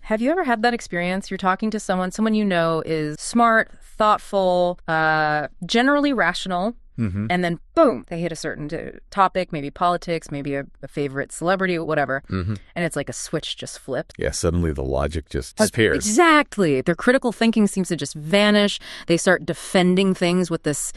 Have you ever had that experience? You're talking to someone you know is smart, thoughtful, generally rational, and then boom, they hit a certain topic, maybe politics, maybe a favorite celebrity, whatever, and it's like a switch just flips. Yeah, suddenly the logic just disappears. Exactly. Their critical thinking seems to just vanish. They start defending things with this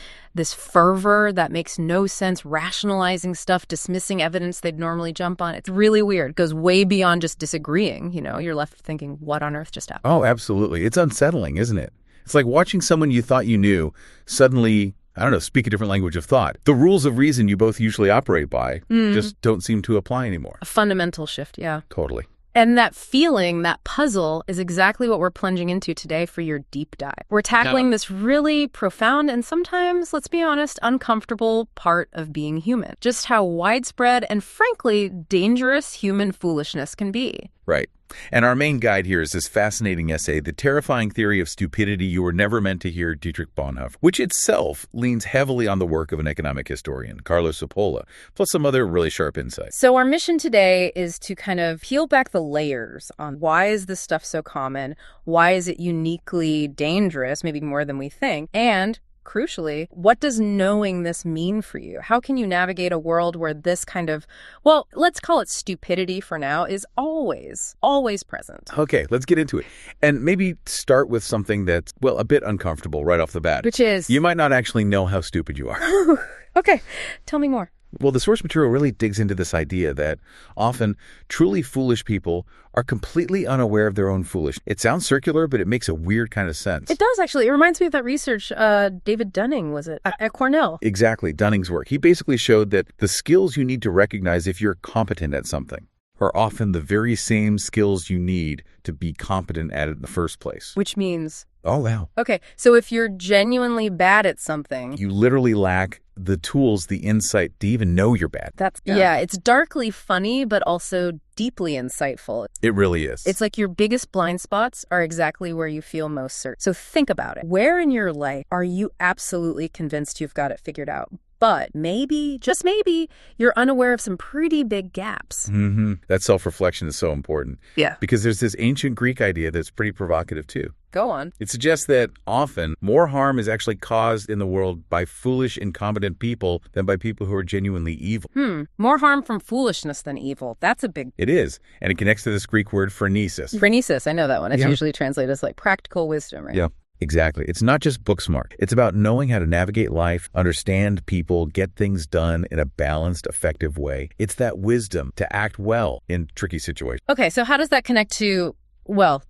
fervor that makes no sense, rationalizing stuff, dismissing evidence they'd normally jump on. It's really weird. It goes way beyond just disagreeing. You know, you're left thinking, what on earth just happened? Oh, absolutely. It's unsettling, isn't it? It's like watching someone you thought you knew suddenly, I don't know, speak a different language of thought. The rules of reason you both usually operate by just don't seem to apply anymore. A fundamental shift, yeah. Totally. And that feeling, that puzzle, is exactly what we're plunging into today for your deep dive. We're tackling this really profound and sometimes, let's be honest, uncomfortable part of being human. Just how widespread and, frankly, dangerous human foolishness can be. Right. And our main guide here is this fascinating essay, The Terrifying Theory of Stupidity You Were Never Meant to Hear, Dietrich Bonhoeffer, which itself leans heavily on the work of an economic historian, Carlo Cipolla, plus some other really sharp insights. So our mission today is to kind of peel back the layers on why is this stuff so common, why is it uniquely dangerous, maybe more than we think, and crucially, what does knowing this mean for you? How can you navigate a world where this kind of, well, let's call it stupidity for now, is always present? Okay, let's get into it. And maybe start with something that's, well, a bit uncomfortable right off the bat. Which is? You might not actually know how stupid you are. Okay, tell me more. Well, the source material really digs into this idea that often truly foolish people are completely unaware of their own foolishness. It sounds circular, but it makes a weird kind of sense. It does, actually. It reminds me of that research David Dunning, was it, at Cornell? Exactly, Dunning's work. He basically showed that the skills you need to recognize if you're competent at something are often the very same skills you need to be competent at it in the first place. Which means? Oh, wow. Okay, so if you're genuinely bad at something, you literally lack the tools, the insight to even know you're bad. Yeah, it's darkly funny, but also deeply insightful. It really is. It's like your biggest blind spots are exactly where you feel most certain. So think about it. Where in your life are you absolutely convinced you've got it figured out? But maybe, just maybe, you're unaware of some pretty big gaps. That self-reflection is so important. Yeah. Because there's this ancient Greek idea that's pretty provocative, too. Go on. It suggests that often more harm is actually caused in the world by foolish, incompetent people than by people who are genuinely evil. More harm from foolishness than evil. That's a big... It is. And it connects to this Greek word phronesis. Phronesis, I know that one. It's usually translated as like practical wisdom, right? Yeah. Exactly. It's not just book smart. It's about knowing how to navigate life, understand people, get things done in a balanced, effective way. It's that wisdom to act well in tricky situations. Okay, so how does that connect to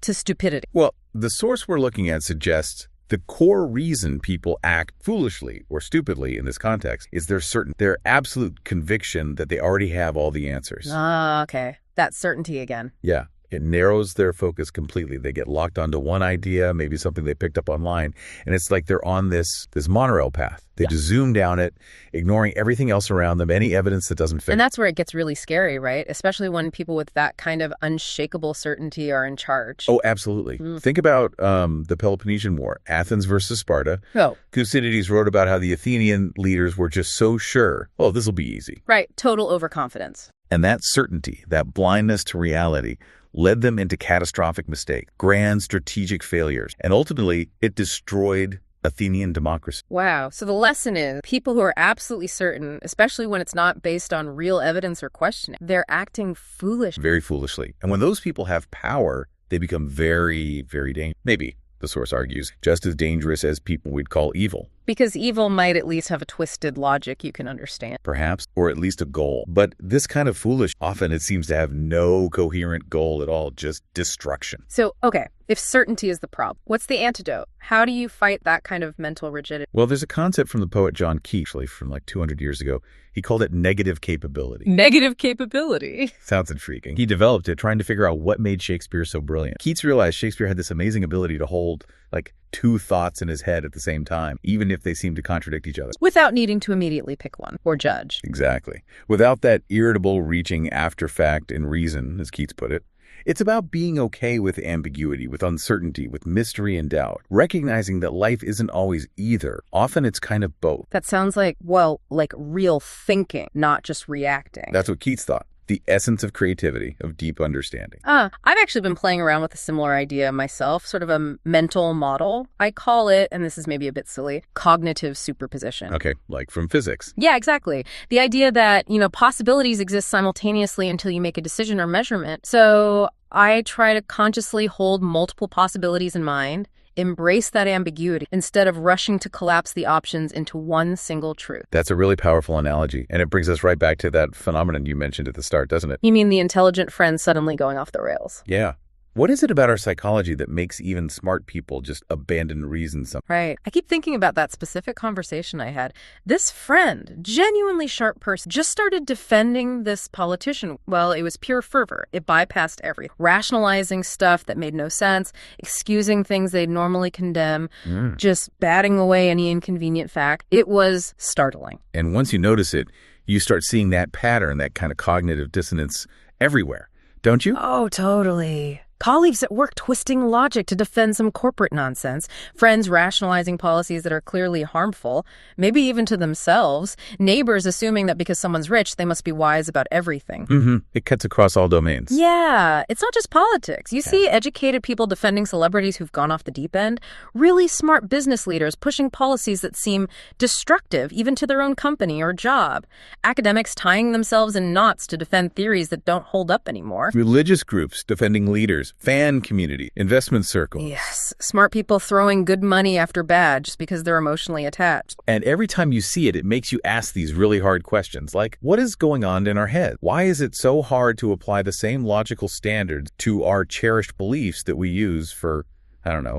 stupidity? Well, the source we're looking at suggests the core reason people act foolishly or stupidly in this context is their absolute conviction that they already have all the answers. Ah, okay. That certainty again. Yeah. It narrows their focus completely. They get locked onto one idea, maybe something they picked up online, and it's like they're on this monorail path. They just zoom down it, ignoring everything else around them, any evidence that doesn't fit. And that's where it gets really scary, right? Especially when people with that kind of unshakable certainty are in charge. Oh, absolutely. Think about the Peloponnesian War, Athens versus Sparta. Oh. Thucydides wrote about how the Athenian leaders were just so sure, oh, this will be easy. Right. Total overconfidence. And that certainty, that blindness to reality, led them into catastrophic mistakes, grand strategic failures, and ultimately it destroyed Athenian democracy. Wow. So the lesson is people who are absolutely certain, especially when it's not based on real evidence or questioning, they're acting foolish. Very foolishly. And when those people have power, they become very, very dangerous. Maybe, the source argues, just as dangerous as people we'd call evil. Because evil might at least have a twisted logic you can understand. Perhaps, or at least a goal. But this kind of foolish, often it seems to have no coherent goal at all, just destruction. So, okay, if certainty is the problem, what's the antidote? How do you fight that kind of mental rigidity? Well, there's a concept from the poet John Keats, actually from like 200 years ago. He called it negative capability. Negative capability? Sounds intriguing. He developed it trying to figure out what made Shakespeare so brilliant. Keats realized Shakespeare had this amazing ability to hold like two thoughts in his head at the same time, even if they seemed to contradict each other. Without needing to immediately pick one or judge. Exactly. Without that irritable reaching after fact and reason, as Keats put it. It's about being okay with ambiguity, with uncertainty, with mystery and doubt, recognizing that life isn't always either. Often it's kind of both. That sounds like, well, like real thinking, not just reacting. That's what Keats thought. The essence of creativity, of deep understanding. I've actually been playing around with a similar idea myself, sort of a mental model. I call it, and this is maybe a bit silly, cognitive superposition. Okay, like from physics. Yeah, exactly. The idea that, possibilities exist simultaneously until you make a decision or measurement. So I try to consciously hold multiple possibilities in mind, embrace that ambiguity instead of rushing to collapse the options into one single truth. That's a really powerful analogy, and it brings us right back to that phenomenon you mentioned at the start, doesn't it? You mean the intelligent friend suddenly going off the rails? Yeah. What is it about our psychology that makes even smart people just abandon reason sometimes? Right. I keep thinking about that specific conversation I had. This friend, genuinely sharp person, just started defending this politician. Well, it was pure fervor. It bypassed everything. Rationalizing stuff that made no sense, excusing things they'd normally condemn, just batting away any inconvenient fact. It was startling. And once you notice it, you start seeing that pattern, that kind of cognitive dissonance everywhere, don't you? Oh, totally. Colleagues at work twisting logic to defend some corporate nonsense, friends rationalizing policies that are clearly harmful, maybe even to themselves, neighbors assuming that because someone's rich, they must be wise about everything. It cuts across all domains. Yeah, it's not just politics. You see educated people defending celebrities who've gone off the deep end, really smart business leaders pushing policies that seem destructive even to their own company or job, academics tying themselves in knots to defend theories that don't hold up anymore. Religious groups defending leaders, fan community, investment circles. Yes, smart people throwing good money after bad just because they're emotionally attached. And every time you see it, it makes you ask these really hard questions like, what is going on in our head? Why is it so hard to apply the same logical standards to our cherished beliefs that we use for,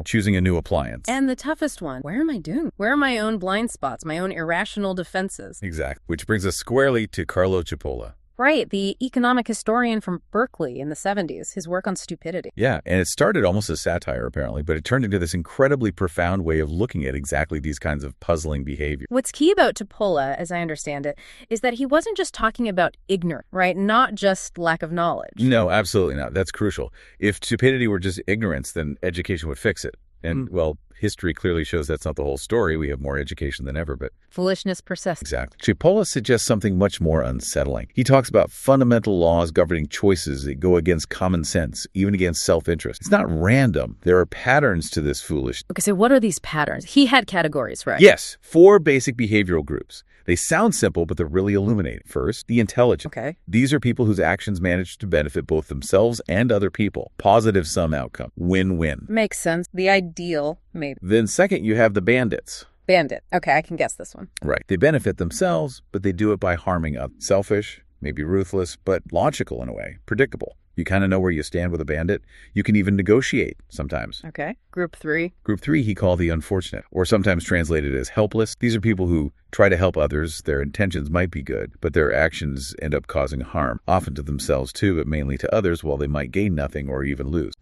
choosing a new appliance? And the toughest one, where am I doing? Where are my own blind spots, my own irrational defenses? Exactly. Which brings us squarely to Carlo Cipolla. Right, the economic historian from Berkeley in the 70s, his work on stupidity. Yeah, and it started almost as satire, apparently, but it turned into this incredibly profound way of looking at exactly these kinds of puzzling behavior. What's key about Cipolla, as I understand it, is that he wasn't just talking about ignorance, right? Not just lack of knowledge. No, absolutely not. That's crucial. If stupidity were just ignorance, then education would fix it. And, history clearly shows that's not the whole story. We have more education than ever, but foolishness persists. Exactly. Cipolla suggests something much more unsettling. He talks about fundamental laws governing choices that go against common sense, even against self-interest. It's not random. There are patterns to this foolishness. Okay, so what are these patterns? He had categories, right? Yes, 4 basic behavioral groups. They sound simple, but they're really illuminating. First, the intelligent. Okay. These are people whose actions manage to benefit both themselves and other people. Positive sum outcome. Win-win. Makes sense. The ideal, maybe. Then second, you have the bandits. Bandit. Okay, I can guess this one. Right. They benefit themselves, but they do it by harming others. Selfish, maybe ruthless, but logical in a way. Predictable. You kind of know where you stand with a bandit. You can even negotiate sometimes. Okay. Group 3. Group 3 he called the unfortunate, or sometimes translated as helpless. These are people who try to help others. Their intentions might be good, but their actions end up causing harm, often to themselves too, but mainly to others, while they might gain nothing or even lose.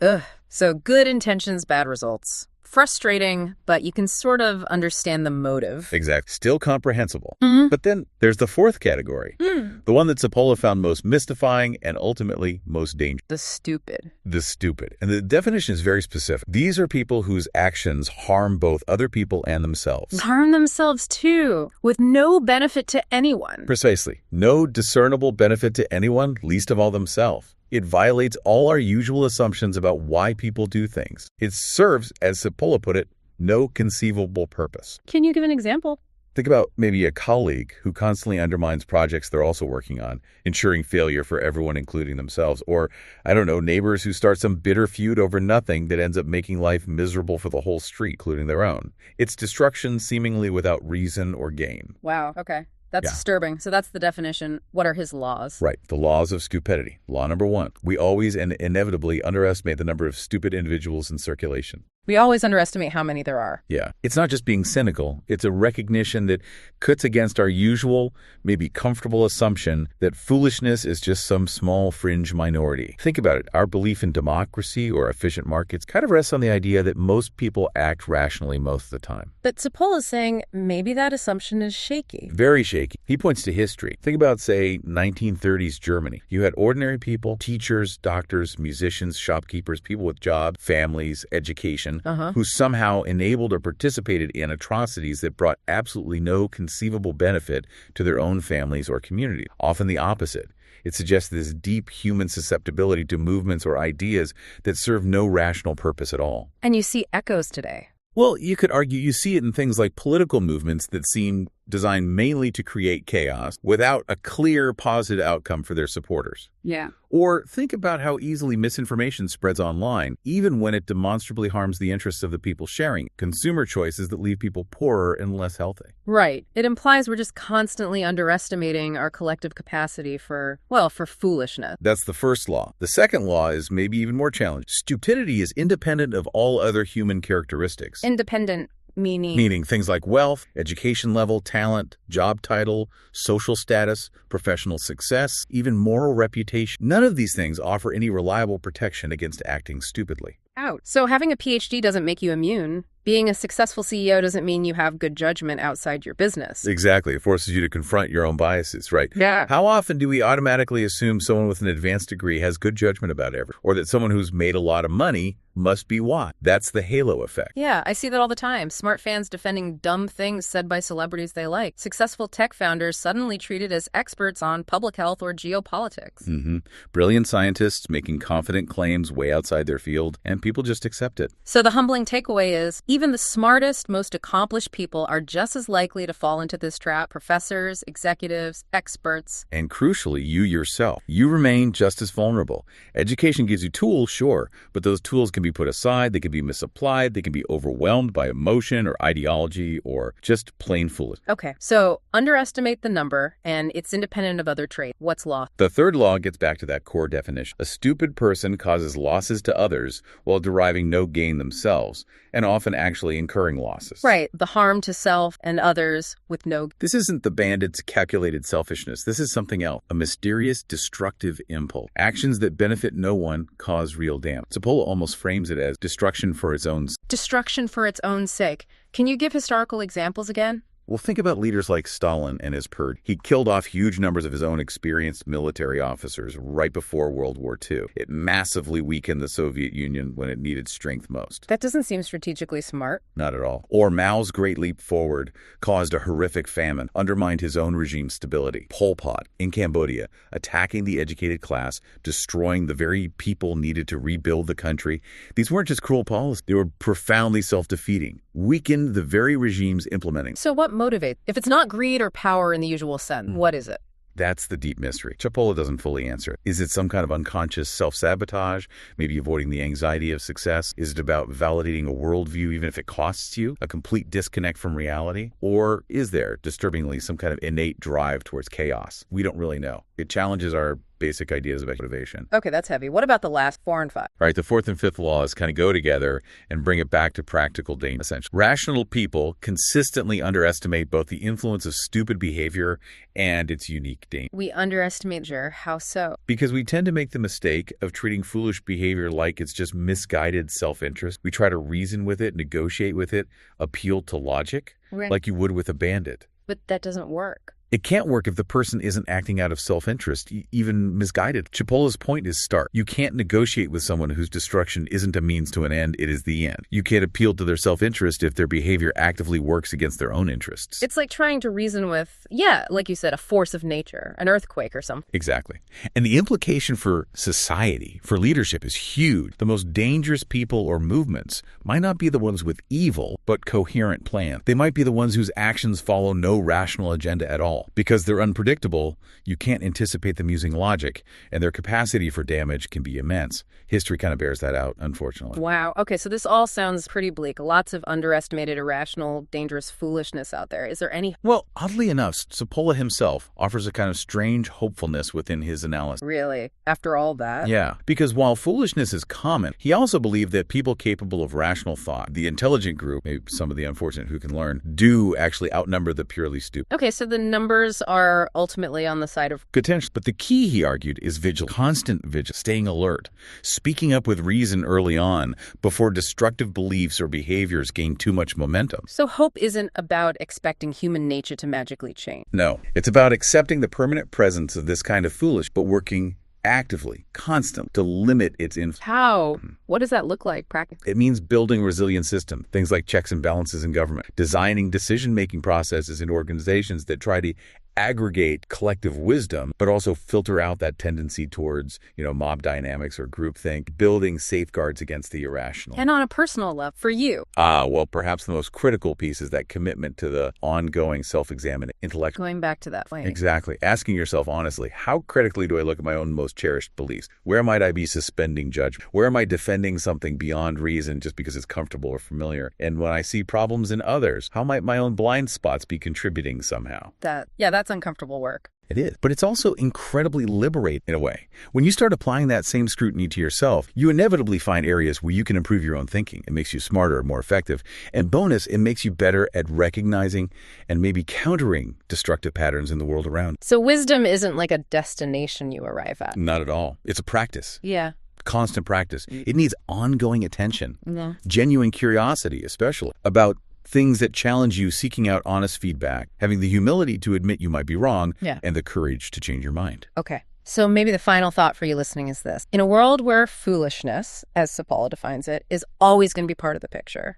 So good intentions, bad results. Frustrating, but you can sort of understand the motive. Exactly. Still comprehensible. But then there's the 4th category, the one that Cipolla found most mystifying and ultimately most dangerous. The stupid. The stupid. And the definition is very specific. These are people whose actions harm both other people and themselves. Harm themselves too, with no benefit to anyone. Precisely. No discernible benefit to anyone, least of all themselves. It violates all our usual assumptions about why people do things. It serves, as Cipolla put it, no conceivable purpose. Can you give an example? Think about maybe a colleague who constantly undermines projects they're also working on, ensuring failure for everyone, including themselves. Or, neighbors who start some bitter feud over nothing that ends up making life miserable for the whole street, including their own. It's destruction seemingly without reason or gain. Wow, okay. That's disturbing. So that's the definition. What are his laws? Right. The laws of stupidity. Law number 1. We always and inevitably underestimate the number of stupid individuals in circulation. We always underestimate how many there are. Yeah. It's not just being cynical. It's a recognition that cuts against our usual, maybe comfortable assumption that foolishness is just some small fringe minority. Think about it. Our belief in democracy or efficient markets kind of rests on the idea that most people act rationally most of the time. But Cipolla's saying maybe that assumption is shaky. Very shaky. He points to history. Think about, say, 1930s Germany. You had ordinary people, teachers, doctors, musicians, shopkeepers, people with jobs, families, education, who somehow enabled or participated in atrocities that brought absolutely no conceivable benefit to their own families or communities. Often the opposite. It suggests this deep human susceptibility to movements or ideas that serve no rational purpose at all. And you see echoes today. Well, you could argue you see it in things like political movements that seem designed mainly to create chaos without a clear positive outcome for their supporters. Yeah. Or think about how easily misinformation spreads online, even when it demonstrably harms the interests of the people sharing consumer choices that leave people poorer and less healthy. Right. It implies we're just constantly underestimating our collective capacity for foolishness. That's the first law. The second law is maybe even more challenging. Stupidity is independent of all other human characteristics. Independent meaning? Meaning things like wealth, education level, talent, job title, social status, professional success, even moral reputation. None of these things offer any reliable protection against acting stupidly. Out. So having a PhD doesn't make you immune. Being a successful CEO doesn't mean you have good judgment outside your business. Exactly. It forces you to confront your own biases, right? Yeah. How often do we automatically assume someone with an advanced degree has good judgment about everything, or that someone who's made a lot of money must be wise? That's the halo effect. Yeah, I see that all the time. Smart fans defending dumb things said by celebrities they like. Successful tech founders suddenly treated as experts on public health or geopolitics. Brilliant scientists making confident claims way outside their field, and people just accept it. So the humbling takeaway is, even the smartest, most accomplished people are just as likely to fall into this trap. Professors, executives, experts. And crucially, you yourself. You remain just as vulnerable. Education gives you tools, sure, but those tools can be put aside, they can be misapplied, they can be overwhelmed by emotion or ideology or just plain foolish. Okay, so underestimate the number, and it's independent of other traits. What's law? The third law gets back to that core definition. A stupid person causes losses to others while deriving no gain themselves, and often actually incurring losses. Right, the harm to self and others with no... This isn't the bandit's calculated selfishness. This is something else. A mysterious, destructive impulse. Actions that benefit no one cause real damage. Cipolla almost frames it as destruction for its own sake. Destruction for its own sake. Can you give historical examples again? Well, think about leaders like Stalin and his purge. He killed off huge numbers of his own experienced military officers right before World War II. It massively weakened the Soviet Union when it needed strength most. That doesn't seem strategically smart. Not at all. Or Mao's Great Leap Forward caused a horrific famine, undermined his own regime's stability. Pol Pot in Cambodia, attacking the educated class, destroying the very people needed to rebuild the country. These weren't just cruel policies. They were profoundly self-defeating, weakened the very regimes implementing. So what motivates? If it's not greed or power in the usual sense, what is it? That's the deep mystery. Cipolla doesn't fully answer it. Is it some kind of unconscious self-sabotage, maybe avoiding the anxiety of success? Is it about validating a worldview even if it costs you, a complete disconnect from reality? Or is there, disturbingly, some kind of innate drive towards chaos? We don't really know. It challenges our basic ideas about motivation. Okay, that's heavy. What about the last 4 and 5? All right, the fourth and fifth laws kind of go together and bring it back to practical danger, essentially. Rational people consistently underestimate both the influence of stupid behavior and its unique danger. We underestimate danger. How so? Because we tend to make the mistake of treating foolish behavior like it's just misguided self-interest. We try to reason with it, negotiate with it, appeal to logic, like you would with a bandit. But that doesn't work. It can't work if the person isn't acting out of self-interest, even misguided. Cipolla's point is stark. You can't negotiate with someone whose destruction isn't a means to an end, it is the end. You can't appeal to their self-interest if their behavior actively works against their own interests. It's like trying to reason with, like you said, a force of nature, an earthquake or something. Exactly. And the implication for society, for leadership, is huge. The most dangerous people or movements might not be the ones with evil, but coherent plans. They might be the ones whose actions follow no rational agenda at all. Because they're unpredictable, you can't anticipate them using logic, and their capacity for damage can be immense. History kind of bears that out, unfortunately. Wow. Okay, so this all sounds pretty bleak. Lots of underestimated, irrational, dangerous foolishness out there. Is there any... Well, oddly enough, Cipolla himself offers a kind of strange hopefulness within his analysis. Really? After all that? Yeah, because while foolishness is common, he also believed that people capable of rational thought, the intelligent group, maybe some of the unfortunate who can learn, do actually outnumber the purely stupid. Okay, so the numbers are ultimately on the side of... potential. But the key, he argued, is vigilance. Constant vigilance, staying alert, speaking up with reason early on before destructive beliefs or behaviors gain too much momentum. So hope isn't about expecting human nature to magically change. No, it's about accepting the permanent presence of this kind of foolish, but working actively, constantly, to limit its influence. How? What does that look like practically? It means building resilient systems, things like checks and balances in government, designing decision-making processes in organizations that try to aggregate collective wisdom, but also filter out that tendency towards, mob dynamics or groupthink, building safeguards against the irrational. And on a personal level, for you. Well, perhaps the most critical piece is that commitment to the ongoing self-examination, intellectual. Going back to that point. Exactly. Asking yourself honestly, how critically do I look at my own most cherished beliefs? Where might I be suspending judgment? Where am I defending something beyond reason just because it's comfortable or familiar? And when I see problems in others, how might my own blind spots be contributing somehow? That's uncomfortable work. It is. But it's also incredibly liberating in a way. When you start applying that same scrutiny to yourself, you inevitably find areas where you can improve your own thinking. It makes you smarter, more effective. And bonus, it makes you better at recognizing and maybe countering destructive patterns in the world around. So wisdom isn't like a destination you arrive at. Not at all. It's a practice. Yeah. Constant practice. It needs ongoing attention. Yeah. Genuine curiosity, especially, about things that challenge you, seeking out honest feedback, having the humility to admit you might be wrong, and the courage to change your mind. Okay. So maybe the final thought for you listening is this. In a world where foolishness, as Cipolla defines it, is always going to be part of the picture,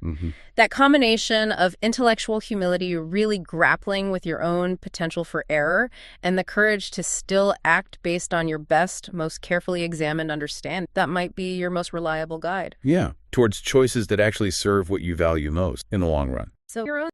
that combination of intellectual humility, really grappling with your own potential for error, and the courage to still act based on your best, most carefully examined understanding, that might be your most reliable guide. Yeah, towards choices that actually serve what you value most in the long run. So your own